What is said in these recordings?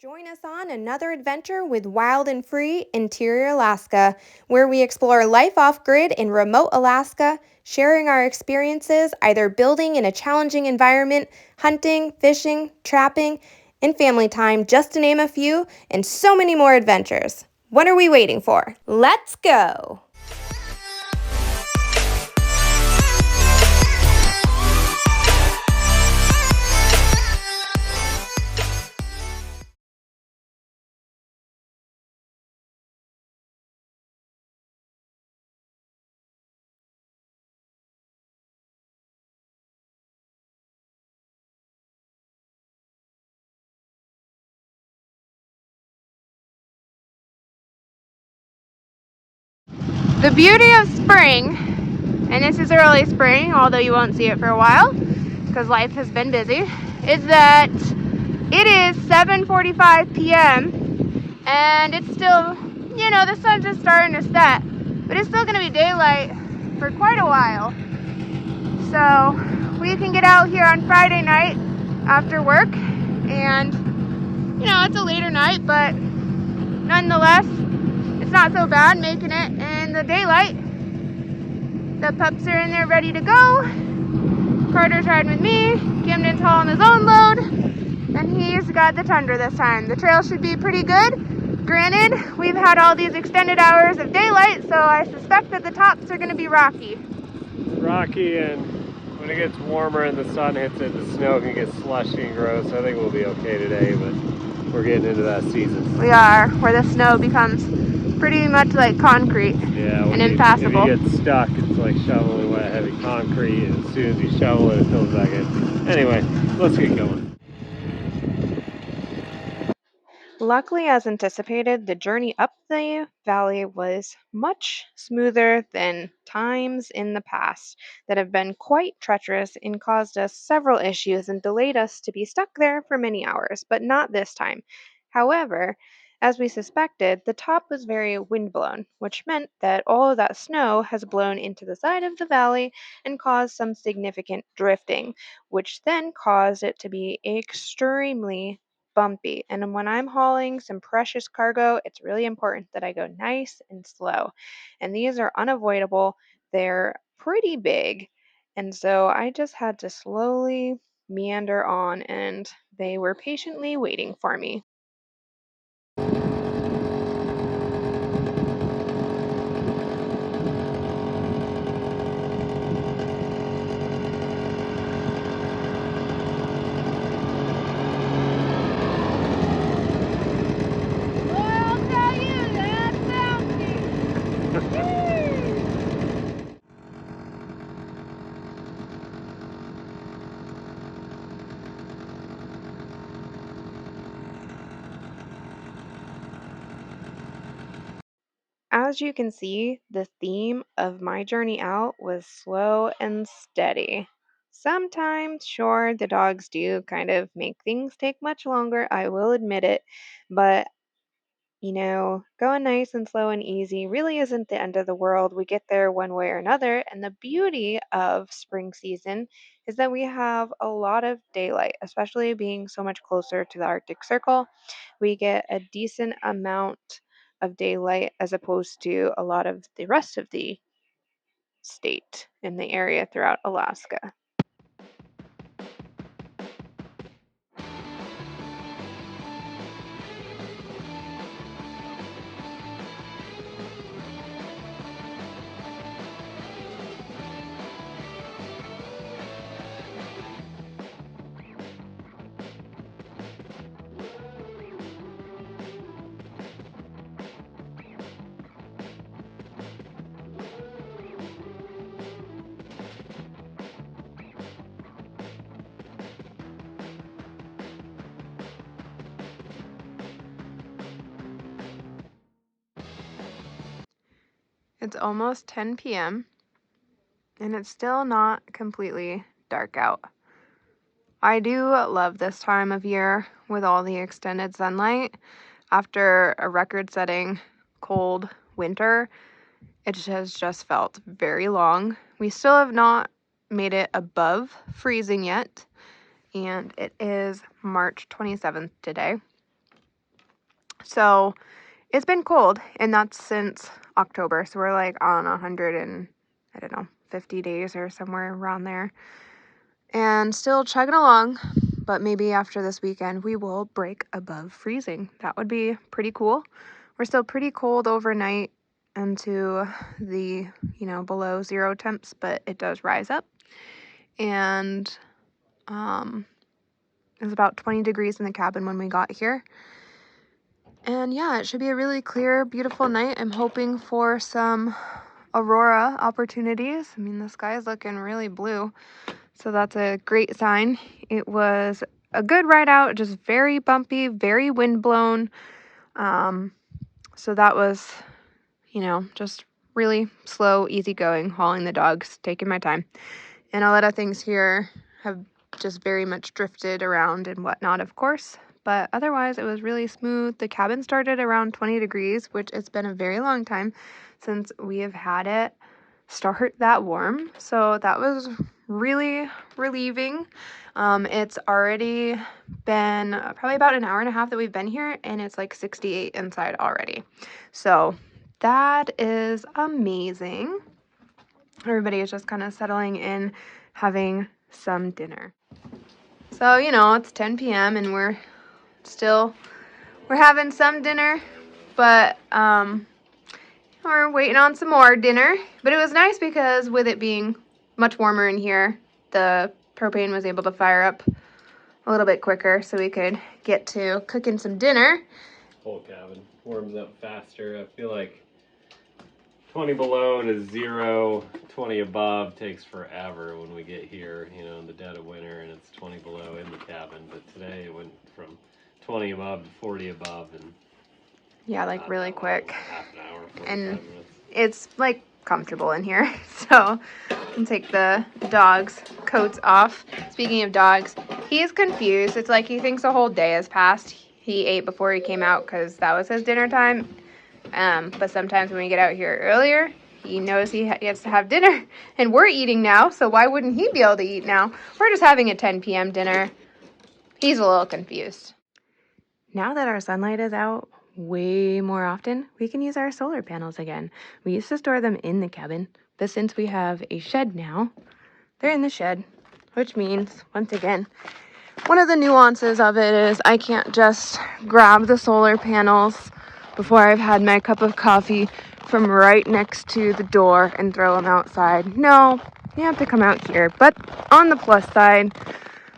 Join us on another adventure with Wild and Free Interior Alaska, where we explore life off grid in remote Alaska, sharing our experiences either building in a challenging environment, hunting, fishing, trapping, and family time, just to name a few, and so many more adventures. What are we waiting for? Let's go! The beauty of spring, and this is early spring, although you won't see it for a while because life has been busy, is that it is 7:45 p.m. and it's still, the sun's just starting to set, but it's still going to be daylight for quite a while. So we can get out here on Friday night after work, and it's a later night, but nonetheless, it's not so bad making it in the daylight. The pups are in there ready to go. Carter's riding with me. Camden's hauling his own load, and he's got the Tundra this time. The trail should be pretty good. Granted, we've had all these extended hours of daylight, so I suspect that the tops are going to be rocky. Rocky, and when it gets warmer and the sun hits it, the snow can get slushy and gross. I think we'll be okay today, but we're getting into that season. We are, where the snow becomes pretty much like concrete, and impassable. If you get stuck, it's like shoveling wet, heavy concrete, and as soon as you shovel it, it fills back in. Anyway, let's get going. Luckily, as anticipated, the journey up the valley was much smoother than times in the past that have been quite treacherous and caused us several issues and delayed us to be stuck there for many hours, but not this time. However, as we suspected, the top was very windblown, which meant that all of that snow has blown into the side of the valley and caused some significant drifting, which then caused it to be extremely bumpy. And when I'm hauling some precious cargo, it's really important that I go nice and slow. And these are unavoidable. They're pretty big. And so I just had to slowly meander on, and they were patiently waiting for me. As you can see, the theme of my journey out was slow and steady. Sometimes, sure, the dogs do kind of make things take much longer, I will admit it, but going nice and slow and easy really isn't the end of the world. We get there one way or another. And the beauty of spring season is that we have a lot of daylight, especially being so much closer to the Arctic Circle. We get a decent amount of daylight as opposed to a lot of the rest of the state in the area throughout Alaska. It's almost 10 p.m. and it's still not completely dark out. I do love this time of year with all the extended sunlight. After a record-setting cold winter, it has just felt very long. We still have not made it above freezing yet, and it is March 27th today. So it's been cold, and that's since October. So we're like on 50 days or somewhere around there. And still chugging along, but maybe after this weekend we will break above freezing. That would be pretty cool. We're still pretty cold overnight into the, below 0 temps, but it does rise up. And it was about 20 degrees in the cabin when we got here. And yeah, it should be a really clear, beautiful night. I'm hoping for some aurora opportunities. I mean, the sky is looking really blue, so that's a great sign. It was a good ride out, just very bumpy, very windblown. So that was, just really slow, easygoing, hauling the dogs, taking my time. And a lot of things here have just very much drifted around and whatnot, of course. But otherwise, it was really smooth. The cabin started around 20 degrees, which it's been a very long time since we have had it start that warm. So that was really relieving. It's already been probably about an hour and a half that we've been here, and it's like 68 inside already. So that is amazing. Everybody is just kind of settling in, having some dinner. So, it's 10 p.m. and we're having some dinner, but we're waiting on some more dinner. But it was nice because with it being much warmer in here, the propane was able to fire up a little bit quicker, so we could get to cooking some dinner. Whole cabin warms up faster. I feel like 20 below to 0, 20 above takes forever when we get here, in the dead of winter, and it's 20 below in the cabin. But today it went from 20 above to 40 above, and yeah, like really quick. Half an hour, 45 and minutes. It's like comfortable in here, so I can take the dog's coats off. Speaking of dogs, he's confused. It's like he thinks a whole day has passed. He ate before he came out because that was his dinner time. But sometimes when we get out here earlier, he knows he gets to have dinner, and we're eating now, so why wouldn't he be able to eat now? We're just having a 10 p.m. dinner. He's a little confused. Now that our sunlight is out way more often, we can use our solar panels again. We used to store them in the cabin, but since we have a shed now, they're in the shed, which means, once again, one of the nuances of it is I can't just grab the solar panels before I've had my cup of coffee from right next to the door and throw them outside. No, you have to come out here. But on the plus side,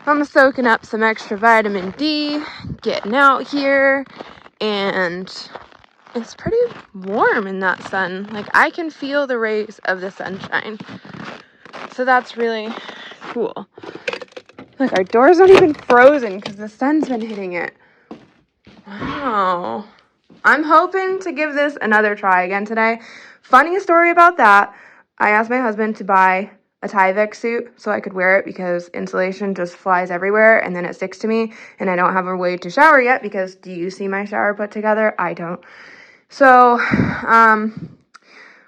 I'm soaking up some extra vitamin D, getting out here, and it's pretty warm in that sun. Like, I can feel the rays of the sunshine. So that's really cool. Look, our door's not even frozen because the sun's been hitting it. Wow. I'm hoping to give this another try again today. Funny story about that. I asked my husband to buy a Tyvek suit so I could wear it because insulation just flies everywhere and then it sticks to me, and I don't have a way to shower yet because do you see my shower put together? I don't. So,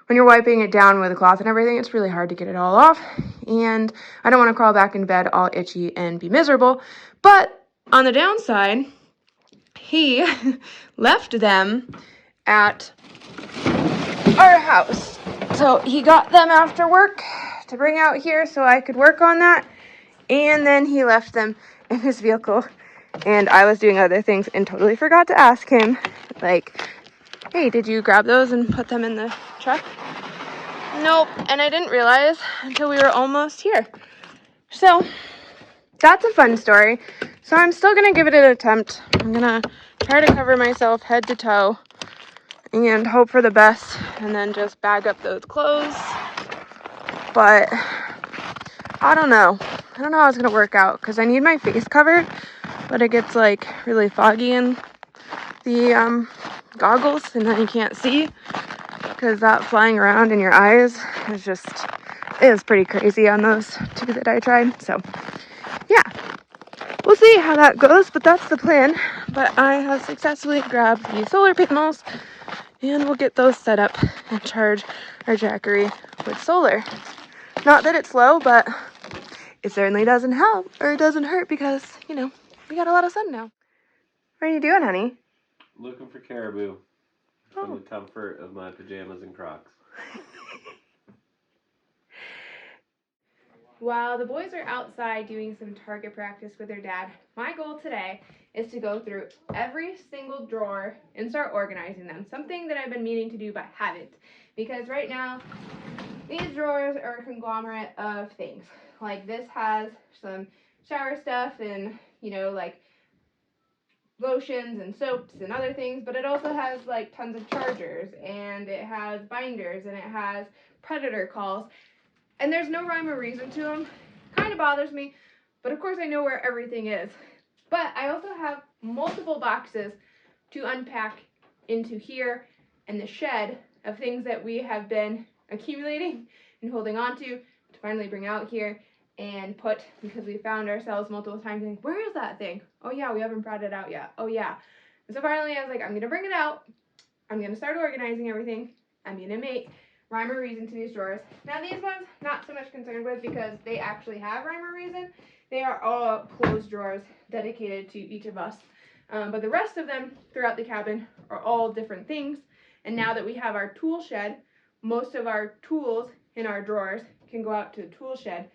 when you're wiping it down with a cloth and everything, it's really hard to get it all off, and I don't want to crawl back in bed all itchy and be miserable. But on the downside, he left them at our house. So he got them after work to bring out here so I could work on that. And then he left them in his vehicle. And I was doing other things and totally forgot to ask him, like, hey, did you grab those and put them in the truck? Nope. And I didn't realize until we were almost here. So that's a fun story. So I'm still going to give it an attempt. I'm going to try to cover myself head to toe and hope for the best, and then just bag up those clothes. But I don't know how it's going to work out because I need my face covered, but it gets like really foggy in the goggles, and then you can't see because that flying around in your eyes is pretty crazy on those two that I tried. So yeah, we'll see how that goes, but that's the plan. But I have successfully grabbed the solar panels, and we'll get those set up and charge our Jackery with solar. Not that it's slow, but it certainly doesn't help, or it doesn't hurt, because, you know, we got a lot of sun now. What are you doing, honey? Looking for caribou from Oh. the comfort of my pajamas and Crocs. While the boys are outside doing some target practice with their dad, my goal today is to go through every single drawer and start organizing them. Something that I've been meaning to do but haven't. Because right now, these drawers are a conglomerate of things. Like this has some shower stuff and, you know, like lotions and soaps and other things, but it also has like tons of chargers, and it has binders, and it has predator calls. And there's no rhyme or reason to them. Kind of bothers me, but of course I know where everything is. But I also have multiple boxes to unpack into here and the shed of things that we have been accumulating and holding on to finally bring out here and put, because we found ourselves multiple times saying, where is that thing? Oh yeah, we haven't brought it out yet. Oh yeah. And so finally I was like, I'm gonna bring it out. I'm gonna start organizing everything. I'm gonna make rhyme or reason to these drawers. Now these ones, not so much concerned with, because they actually have rhyme or reason. They are all closed drawers dedicated to each of us. But the rest of them throughout the cabin are all different things. And now that we have our tool shed, most of our tools in our drawers can go out to the tool shed.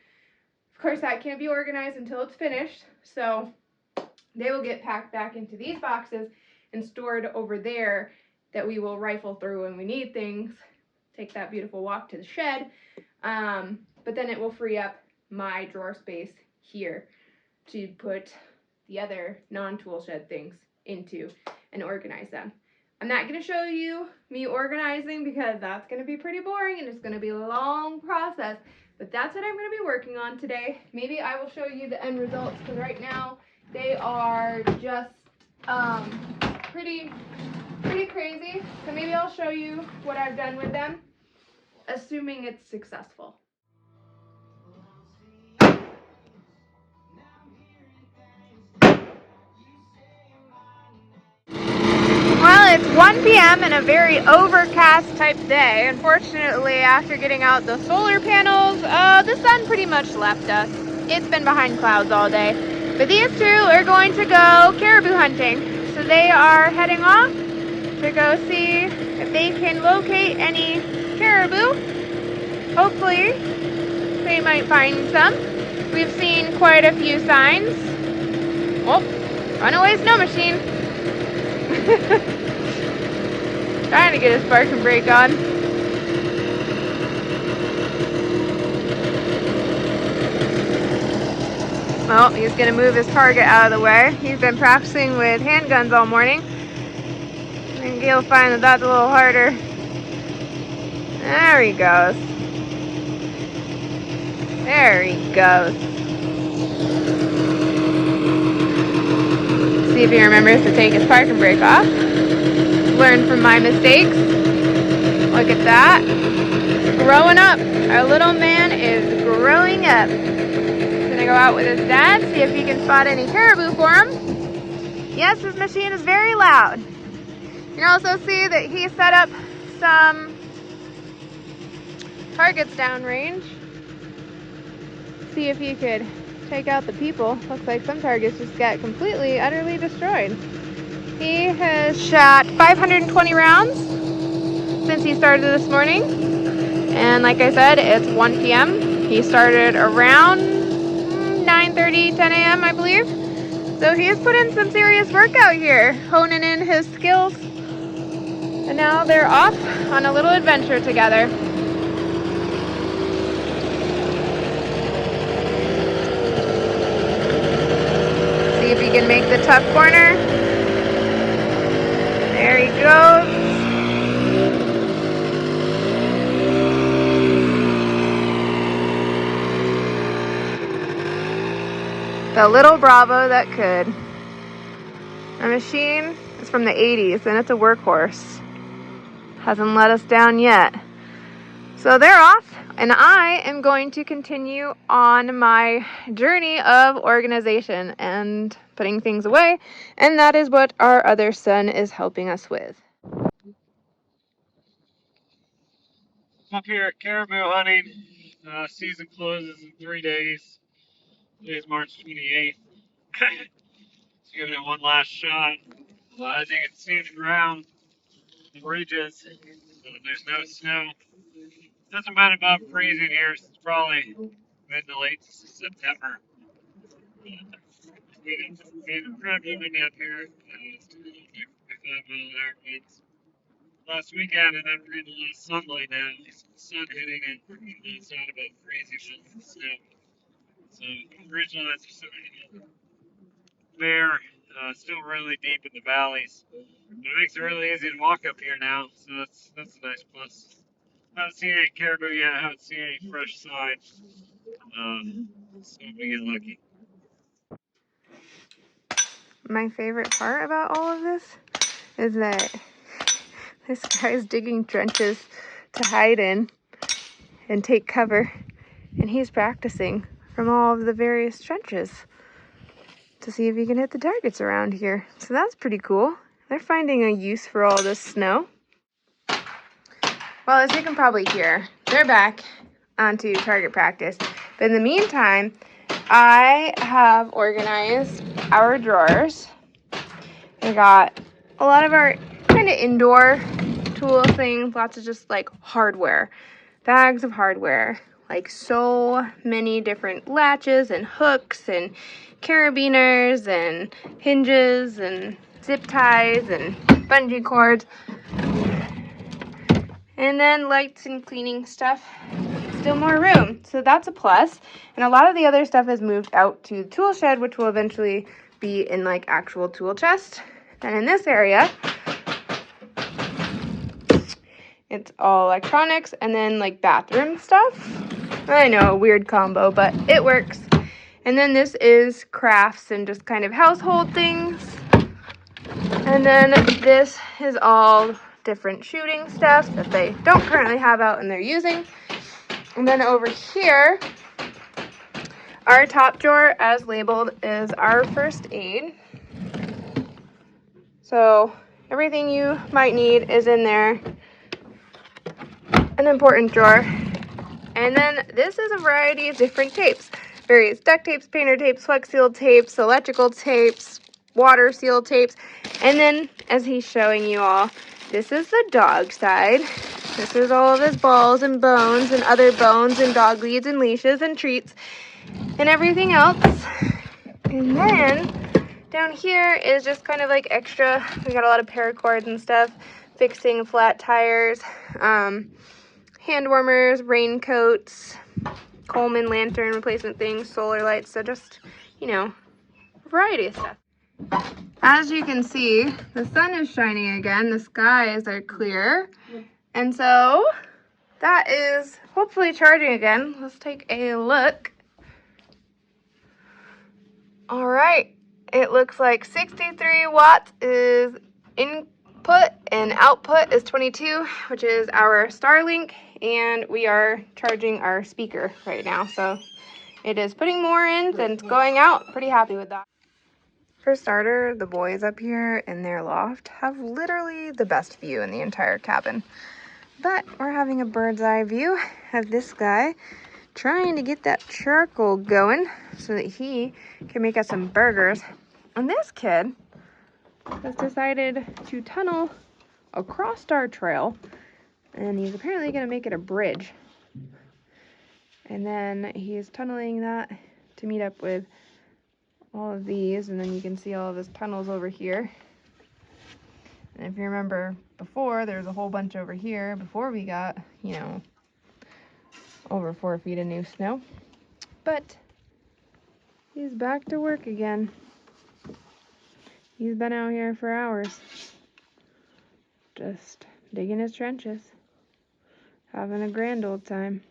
Of course, that can't be organized until it's finished, so they will get packed back into these boxes and stored over there, that we will rifle through when we need things, take that beautiful walk to the shed, but then it will free up my drawer space here to put the other non-tool shed things into and organize them. I'm not going to show you me organizing, because that's going to be pretty boring and it's going to be a long process, but that's what I'm going to be working on today. Maybe I will show you the end results, because right now they are just pretty crazy. So maybe I'll show you what I've done with them, assuming it's successful. Well, it's 1 p.m. and a very overcast type day. Unfortunately, after getting out the solar panels, the sun pretty much left us. It's been behind clouds all day. But these two are going to go caribou hunting. So they are heading off to go see if they can locate any caribou. Hopefully, they might find some. We've seen quite a few signs. Oh, runaway snow machine. Trying to get his park and brake on. Well, he's going to move his target out of the way. He's been practicing with handguns all morning. I think he'll find that that's a little harder. There he goes. There he goes. See if he remembers to take his park and brake off. Learn from my mistakes. Look at that. Growing up. Our little man is growing up. Gonna go out with his dad, see if he can spot any caribou for him. Yes, his machine is very loud. You can also see that he set up some targets downrange. See if he could take out the people. Looks like some targets just got completely, utterly destroyed. He has shot 520 rounds since he started this morning. And like I said, it's 1 p.m. He started around 9:30, 10 a.m. I believe. So he has put in some serious work out here, honing in his skills. And now they're off on a little adventure together. See if he can make the tough corner. There he goes. The little Bravo that could. The machine is from the 80s and it's a workhorse. Hasn't let us down yet. So they're off, and I am going to continue on my journey of organization and putting things away, and that is what our other son is helping us with. Up here at caribou hunting. Season closes in 3 days. Today's March 28th. Just giving it one last shot. As you can see the ground, the ridges, there's no snow. It hasn't been above freezing here since probably mid to late September. It's incredibly windy up here. It's 25-mile-an-hour winds. Last weekend, and then we're getting a lot of sunlight now. The sun hitting it. It's not about freezing with snow. So originally, that's just bare, still really deep in the valleys. But it makes it really easy to walk up here now, so that's a nice plus. I haven't seen any caribou yet. I haven't seen any fresh signs. So we get lucky. My favorite part about all of this is that this guy's digging trenches to hide in and take cover, and he's practicing from all of the various trenches to see if he can hit the targets around here. So that's pretty cool. They're finding a use for all this snow. Well, as you can probably hear, they're back onto target practice. But in the meantime, I have organized our drawers. We got a lot of our kind of indoor tool things, lots of just like hardware, bags of hardware, like so many different latches and hooks and carabiners and hinges and zip ties and bungee cords. And then lights and cleaning stuff, still more room. So that's a plus. And a lot of the other stuff has moved out to the tool shed, which will eventually be in like actual tool chest. And in this area, it's all electronics and then like bathroom stuff. I know, a weird combo, but it works. And then this is crafts and just kind of household things. And then this is all different shooting stuff that they don't currently have out and they're using. And then over here, our top drawer, as labeled, is our first aid. So everything you might need is in there. An important drawer. And then this is a variety of different tapes. Various duct tapes, painter tapes, flex seal tapes, electrical tapes, water seal tapes. And then, as he's showing you all, this is the dog side. This is all of his balls and bones and other bones and dog leads and leashes and treats and everything else. And then down here is just kind of like extra. We got a lot of paracord and stuff, fixing flat tires, hand warmers, raincoats, Coleman lantern replacement things, solar lights. So just, you know, a variety of stuff. As you can see, the sun is shining again. The skies are clear. And so that is hopefully charging again. Let's take a look. All right. It looks like 63 watts is input and output is 22, which is our Starlink. And we are charging our speaker right now. So it is putting more in than it's going out. Pretty happy with that. For starter, the boys up here in their loft have literally the best view in the entire cabin. But we're having a bird's eye view of this guy trying to get that charcoal going so that he can make us some burgers. And this kid has decided to tunnel across our trail, and he's apparently going to make it a bridge. And then he's tunneling that to meet up with all of these, and then you can see all of his tunnels over here. And if you remember before, there's a whole bunch over here before we got, you know, over 4 feet of new snow. But he's back to work again. He's been out here for hours, just digging his trenches, having a grand old time.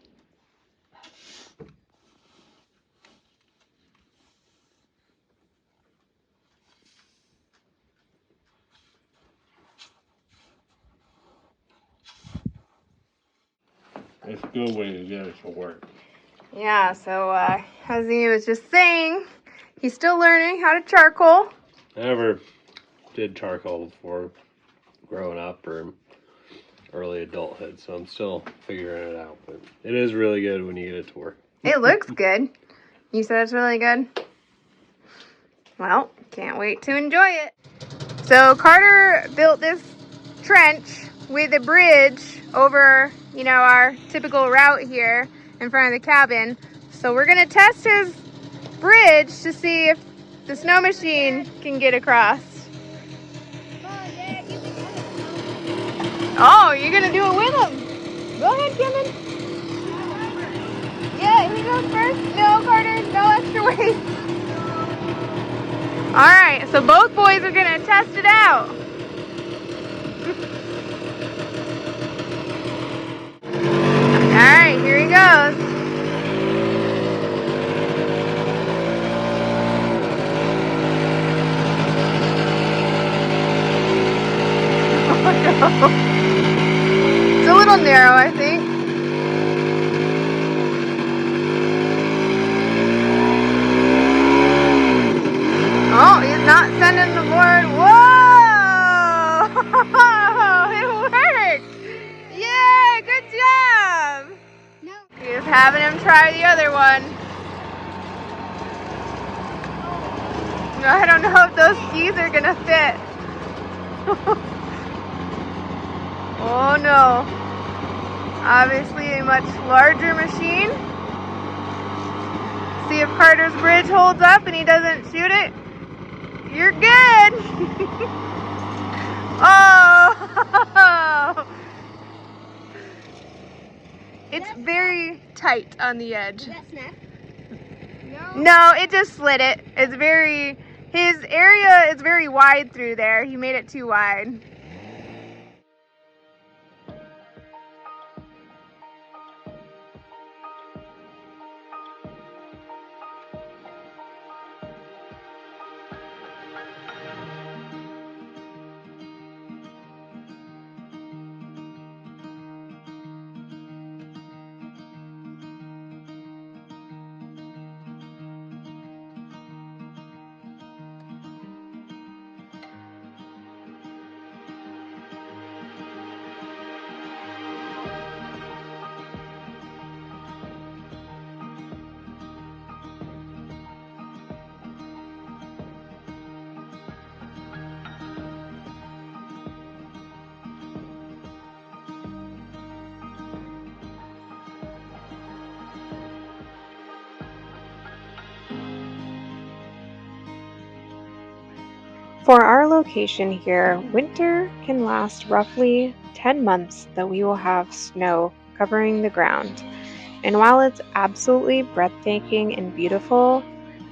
It's good when you get it to work. Yeah, so as he was just saying, he's still learning how to charcoal. I never did charcoal before growing up or early adulthood, so I'm still figuring it out. But it is really good when you get it to work. It looks good. You said it's really good? Well, can't wait to enjoy it. So Carter built this trench with a bridge over, our typical route here in front of the cabin. So we're gonna test his bridge to see if the snow machine can get across. Oh, you're gonna do it with him? Go ahead, Camden. Yeah, he goes first. No, Carter, no extra weight. Alright, so both boys are gonna test it out. Alright, here he goes. Oh no. It's a little narrow, I think. Oh, he's not sending the board. Whoa! It worked! Yeah, good job! No. He's having him try the other one. I don't know if those skis are gonna fit. Oh no. Obviously a much larger machine. See if Carter's bridge holds up and he doesn't shoot it. You're good! Oh! It's very tight on the edge. No, it just slid it. His area is very wide through there. He made it too wide. For our location here, winter can last roughly 10 months that we will have snow covering the ground. And while it's absolutely breathtaking and beautiful,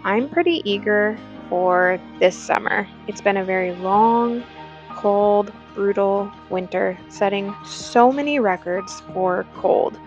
I'm pretty eager for this summer. It's been a very long, cold, brutal winter, setting so many records for cold.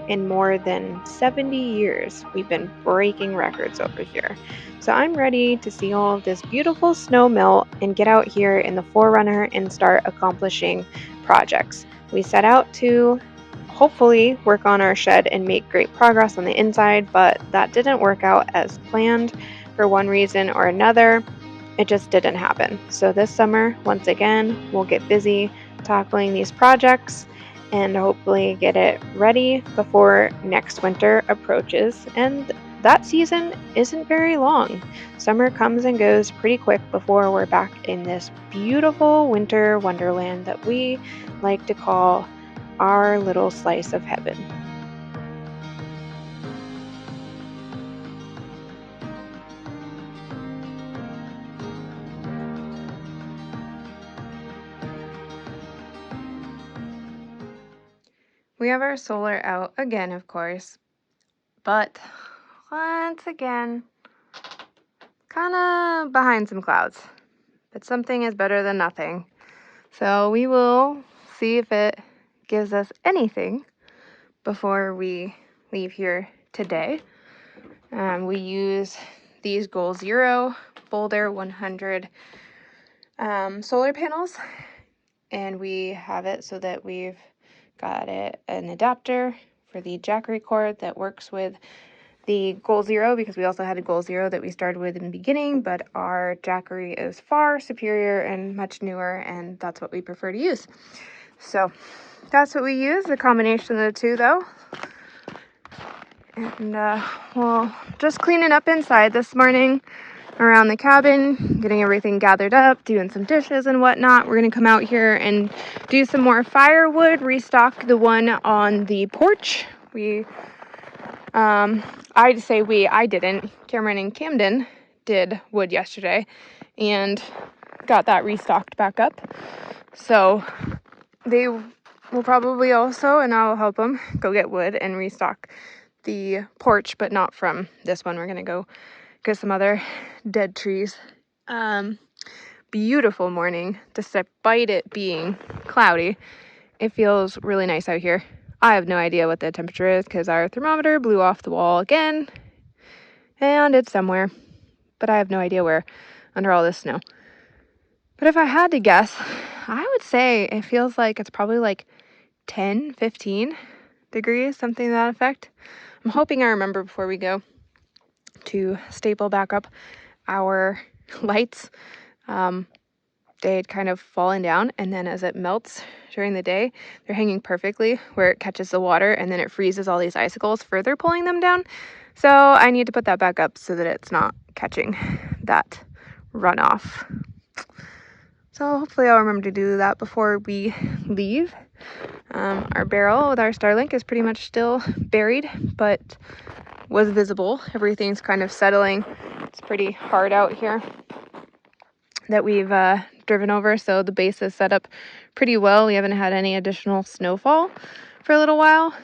In more than 70 years, we've been breaking records over here. So I'm ready to see all of this beautiful snow melt and get out here in the Forerunner and start accomplishing projects. We set out to hopefully work on our shed and make great progress on the inside, but that didn't work out as planned for one reason or another. It just didn't happen. So this summer, once again, we'll get busy tackling these projects and hopefully get it ready before next winter approaches. And that season isn't very long. Summer comes and goes pretty quick before we're back in this beautiful winter wonderland that we like to call our little slice of heaven. We have our solar out again, of course, but once again, kind of behind some clouds. But something is better than nothing. So we will see if it gives us anything before we leave here today. We use these Goal Zero Boulder 100 solar panels, and we have it so that we've got an adapter for the Jackery cord that works with the Goal Zero, because we also had a Goal Zero that we started with in the beginning, but our Jackery is far superior and much newer, and that's what we prefer to use. So that's what we use, the combination of the two though. And well, just cleaning up inside this morning around the cabin, getting everything gathered up, doing some dishes and whatnot. We're gonna come out here and do some more firewood, restock the one on the porch. I didn't. Cameron and Camden did wood yesterday and got that restocked back up. So they will probably also, and I'll help them, go get wood and restock the porch, but not from this one. We're gonna go get some other dead trees. Beautiful morning, despite it being cloudy. It feels really nice out here. I have no idea what the temperature is because our thermometer blew off the wall again, and it's somewhere, but I have no idea where under all this snow. But if I had to guess, I would say it feels like it's probably like 10, 15 degrees, something to that effect. I'm hoping I remember before we go to staple back up our lights. They had kind of fallen down, and then as it melts during the day, they're hanging perfectly where it catches the water, and then it freezes all these icicles, further pulling them down. So I need to put that back up so that it's not catching that runoff. So hopefully I'll remember to do that before we leave. Our barrel with our Starlink is pretty much still buried, but was visible. Everything's kind of settling. It's pretty hard out here that we've driven over, so the base is set up pretty well. We haven't had any additional snowfall for a little while.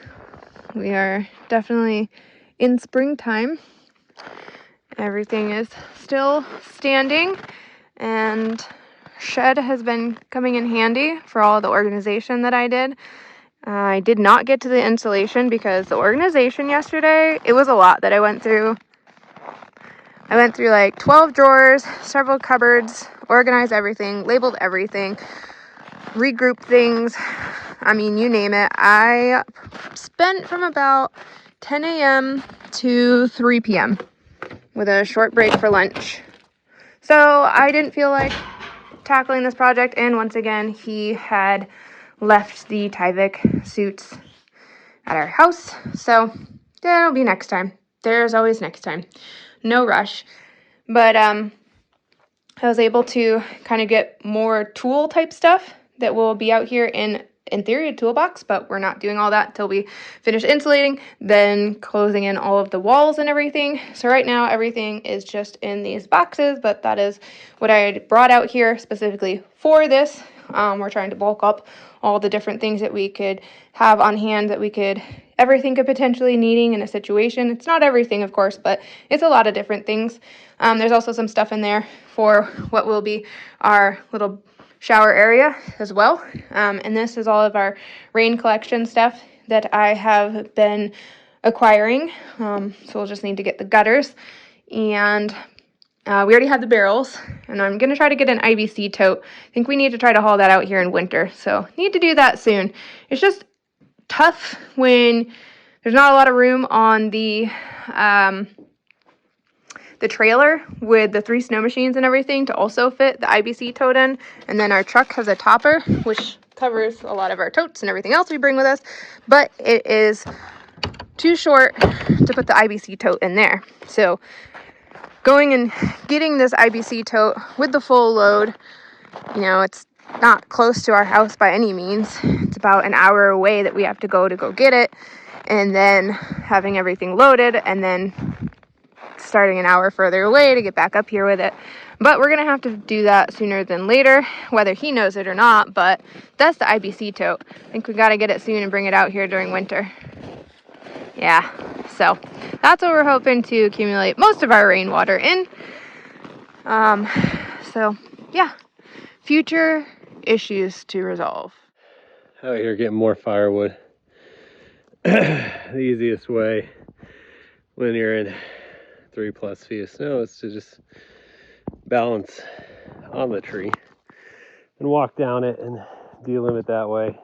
We are definitely in springtime. Everything is still standing, and shed has been coming in handy for all the organization that I did. I did not get to the insulation because the organization yesterday, it was a lot that I went through. I went through like 12 drawers, several cupboards, organized everything, labeled everything, regrouped things. I mean, you name it. I spent from about 10 a.m. to 3 p.m. with a short break for lunch. So I didn't feel like tackling this project, and once again, he had left the Tyvek suits at our house. So that'll be next time. There's always next time. No rush. But I was able to kind of get more tool type stuff that will be out here in theory a toolbox, but we're not doing all that until we finish insulating, then closing in all of the walls and everything. So right now everything is just in these boxes, but that is what I had brought out here specifically for this. We're trying to bulk up all the different things that we could have on hand that we could ever think of potentially needing in a situation. It's not everything, of course, but it's a lot of different things. There's also some stuff in there for what will be our little shower area as well. And this is all of our rain collection stuff that I have been acquiring. So we'll just need to get the gutters. And we already have the barrels, and I'm going to try to get an IBC tote. I think we need to try to haul that out here in winter, so need to do that soon. It's just tough when there's not a lot of room on the trailer with the 3 snow machines and everything to also fit the IBC tote in, and then our truck has a topper, which covers a lot of our totes and everything else we bring with us, but it is too short to put the IBC tote in there. So going and getting this IBC tote with the full load, it's not close to our house by any means. It's about an hour away that we have to go get it, and then having everything loaded, and then starting an hour further away to get back up here with it. But we're going to have to do that sooner than later, whether he knows it or not, but that's the IBC tote. I think we got to get it soon and bring it out here during winter. Yeah, so that's what we're hoping to accumulate most of our rainwater in. So yeah, future issues to resolve. Out here getting more firewood. The easiest way when you're in 3+ feet of snow is to just balance on the tree and walk down it and delimit it that way.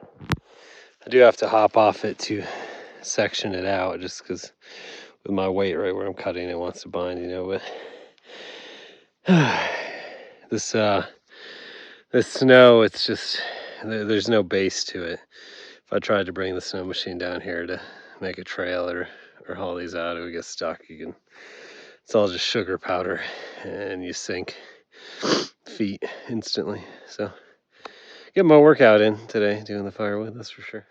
I do have to hop off it to section it out just because with my weight right where I'm cutting it wants to bind, but this snow, it's just there's no base to it. If I tried to bring the snow machine down here to make a trail or or haul these out and we get stuck, it's all just sugar powder and you sink feet instantly. So get my workout in today doing the firewood, that's for sure.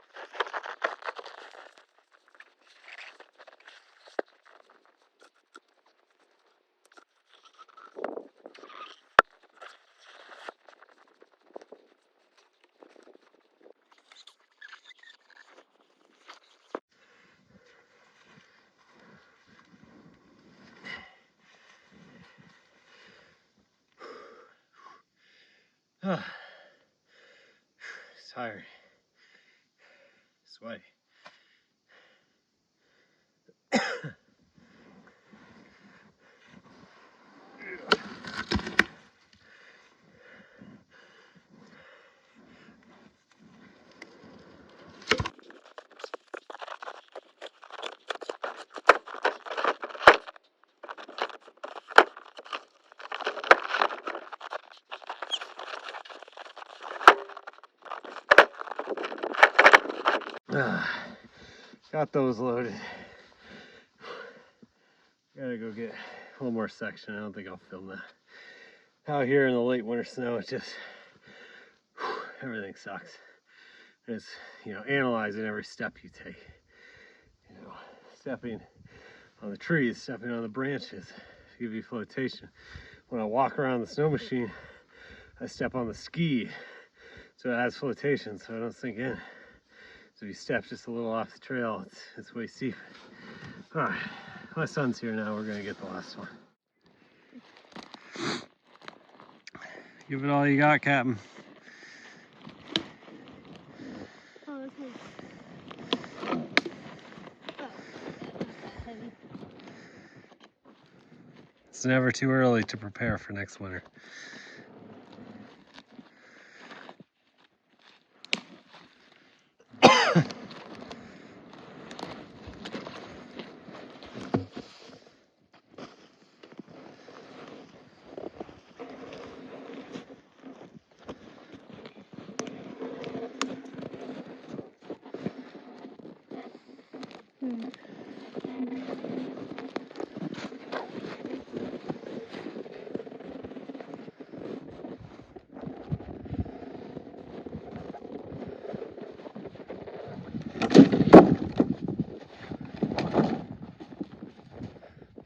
Tired, sweaty. Got those loaded. Gotta go get a little more section. I don't think I'll film that. Out here in the late winter snow, it just, everything sucks. It's, analyzing every step you take. Stepping on the trees, stepping on the branches to give you flotation. When I walk around the snow machine, I step on the ski, so it adds flotation, so I don't sink in. So if you step just a little off the trail, it's way steep. All right, my son's here now. We're gonna get the last one. Give it all you got, Captain. Oh, this one's... Oh, yeah, not that heavy. It's never too early to prepare for next winter.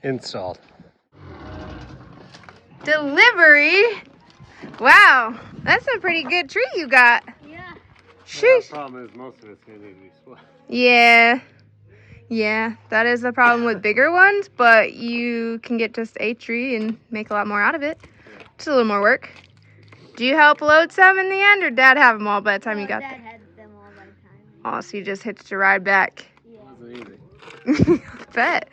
Installed. Delivery? Wow, that's a pretty good tree you got. Yeah. The problem is most of it's gonna need to be split. Yeah, that is the problem with bigger ones, but you can get just a tree and make a lot more out of it. Yeah. Just a little more work. Do you help load some in the end, or Dad have them all by the time you got Dad there? had them all by the time. Oh, so you just hitched a ride back. Yeah. It wasn't easy. I bet.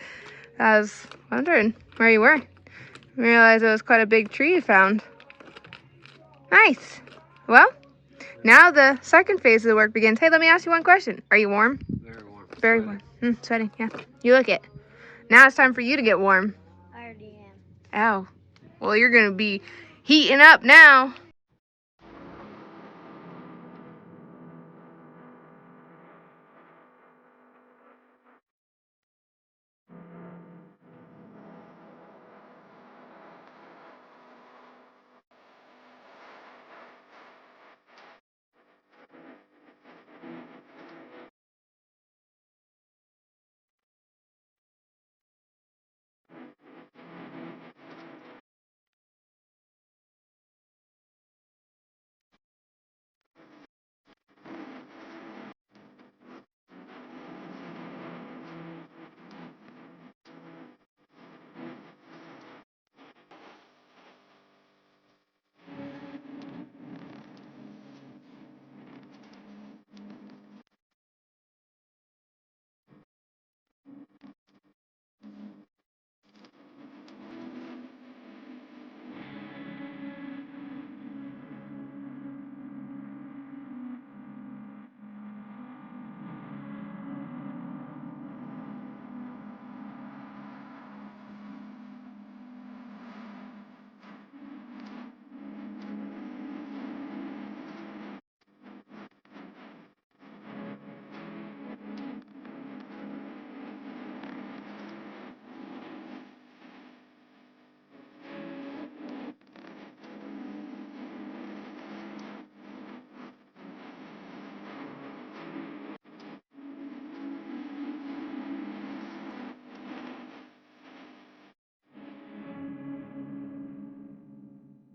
I was wondering where you were. I realized it was quite a big tree you found. Nice. Well, now the second phase of the work begins. Hey, let me ask you one question. Are you warm? Very warm. Very warm. Sweating, yeah. You look it. Now it's time for you to get warm. I already am. Ow. Well, you're going to be heating up now.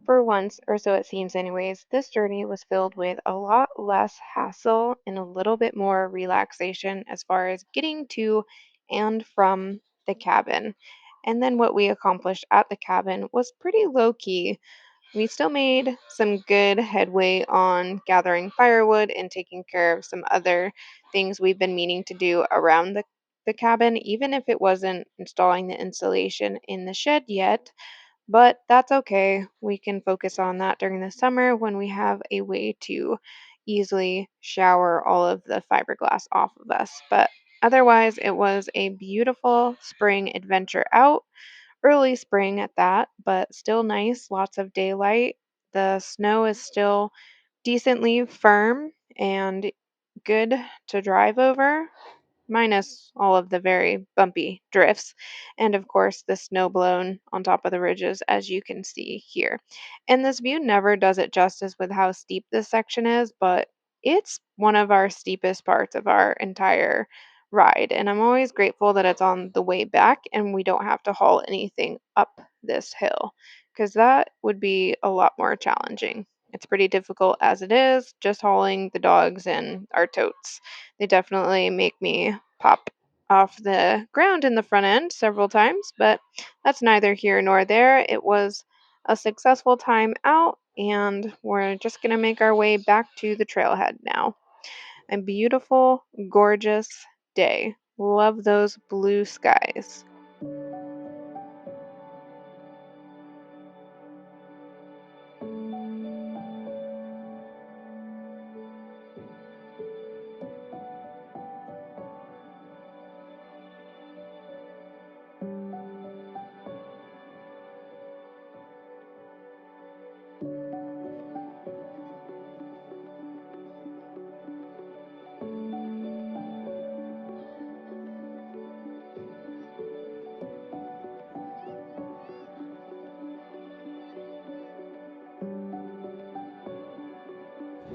For once, or so it seems anyways, this journey was filled with a lot less hassle and a little bit more relaxation as far as getting to and from the cabin. And then what we accomplished at the cabin was pretty low key. We still made some good headway on gathering firewood and taking care of some other things we've been meaning to do around the cabin, even if it wasn't installing the insulation in the shed yet. But that's okay. We can focus on that during the summer when we have a way to easily shower all of the fiberglass off of us. But otherwise, it was a beautiful spring adventure out. Early spring at that, but still nice. Lots of daylight. The snow is still decently firm and good to drive over, minus all of the very bumpy drifts, and of course the snow blown on top of the ridges, as you can see here. And this view never does it justice with how steep this section is, but it's one of our steepest parts of our entire ride. And I'm always grateful that it's on the way back and we don't have to haul anything up this hill, because that would be a lot more challenging. It's pretty difficult as it is, just hauling the dogs and our totes. They definitely make me pop off the ground in the front end several times, but that's neither here nor there. It was a successful time out, and we're just going to make our way back to the trailhead now. A beautiful, gorgeous day. Love those blue skies.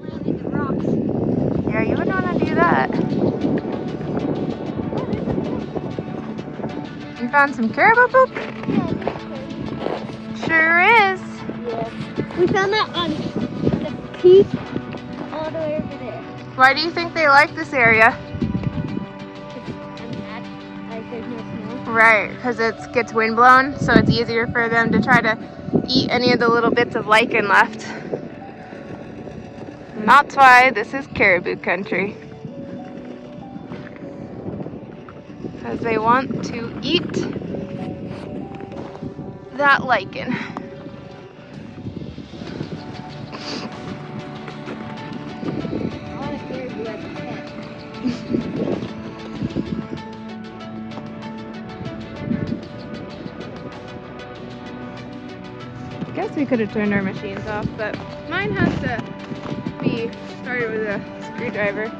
Landing in rocks. Yeah, you would want to do that. You found some caribou poop? Sure is. Yeah. We found that on the peak all the way over there. Why do you think they like this area? Like there's no snow. Right, because it gets windblown, so it's easier for them to try to eat any of the little bits of lichen left. And that's why this is caribou country. Because they want to eat that lichen. All the caribou as a pet. I guess we could have turned our machines off, but mine has to be started with a screwdriver.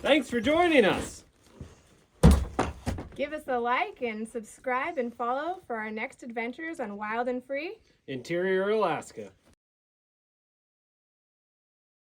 Thanks for joining us. Give us a like and subscribe and follow for our next adventures on Wild and Free. Interior Alaska.